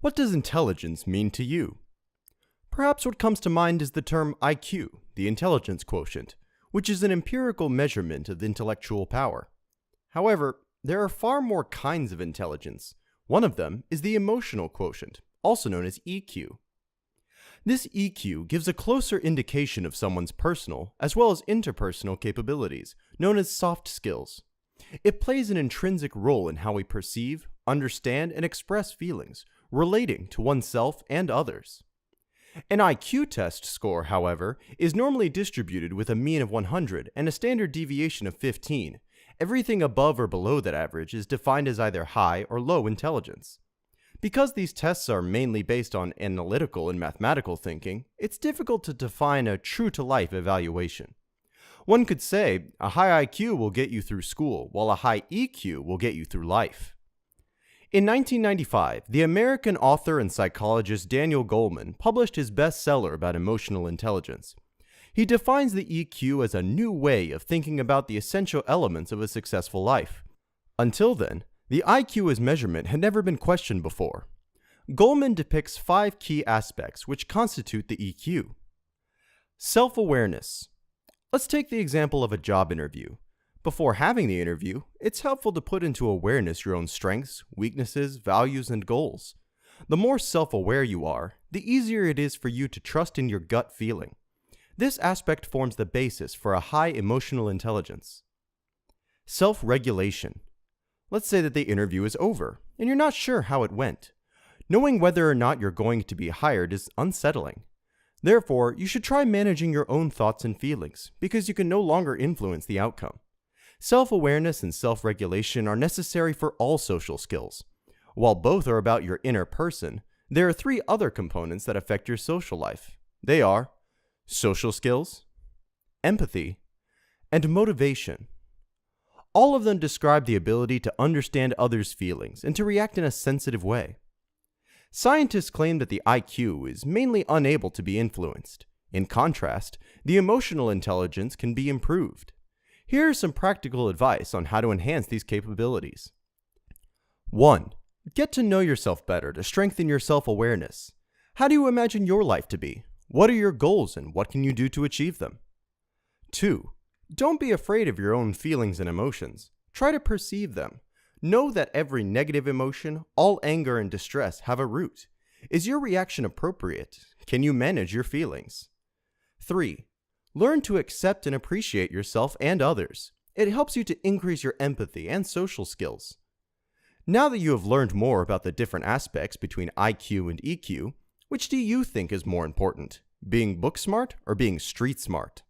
What does intelligence mean to you? Perhaps what comes to mind is the term IQ, the intelligence quotient, which is an empirical measurement of intellectual power. However, there are far more kinds of intelligence. One of them is the emotional quotient, also known as EQ. This EQ gives a closer indication of someone's personal as well as interpersonal capabilities, known as soft skills. It plays an intrinsic role in how we perceive, understand, and express feelings, relating to oneself and others. An IQ test score, however, is normally distributed with a mean of 100 and a standard deviation of 15. Everything above or below that average is defined as either high or low intelligence. Because these tests are mainly based on analytical and mathematical thinking, it's difficult to define a true-to-life evaluation. One could say a high IQ will get you through school, while a high EQ will get you through life. In 1995, the American author and psychologist Daniel Goleman published his bestseller about emotional intelligence. He defines the EQ as a new way of thinking about the essential elements of a successful life. Until then, the IQ as measurement had never been questioned before. Goleman depicts 5 key aspects which constitute the EQ. Self-awareness. Let's take the example of a job interview. Before having the interview, it's helpful to put into awareness your own strengths, weaknesses, values, and goals. The more self-aware you are, the easier it is for you to trust in your gut feeling. This aspect forms the basis for a high emotional intelligence. Self-regulation. Let's say that the interview is over, and you're not sure how it went. Knowing whether or not you're going to be hired is unsettling. Therefore, you should try managing your own thoughts and feelings, because you can no longer influence the outcome. Self-awareness and self-regulation are necessary for all social skills. While both are about your inner person, there are 3 other components that affect your social life. They are social skills, empathy, and motivation. All of them describe the ability to understand others' feelings and to react in a sensitive way. Scientists claim that the IQ is mainly unable to be influenced. In contrast, the emotional intelligence can be improved. Here is some practical advice on how to enhance these capabilities. 1. Get to know yourself better to strengthen your self-awareness. How do you imagine your life to be? What are your goals and what can you do to achieve them? 2. Don't be afraid of your own feelings and emotions. Try to perceive them. Know that every negative emotion, all anger and distress have a root. Is your reaction appropriate? Can you manage your feelings? 3. Learn to accept and appreciate yourself and others. It helps you to increase your empathy and social skills. Now that you have learned more about the different aspects between IQ and EQ, which do you think is more important, being book smart or being street smart?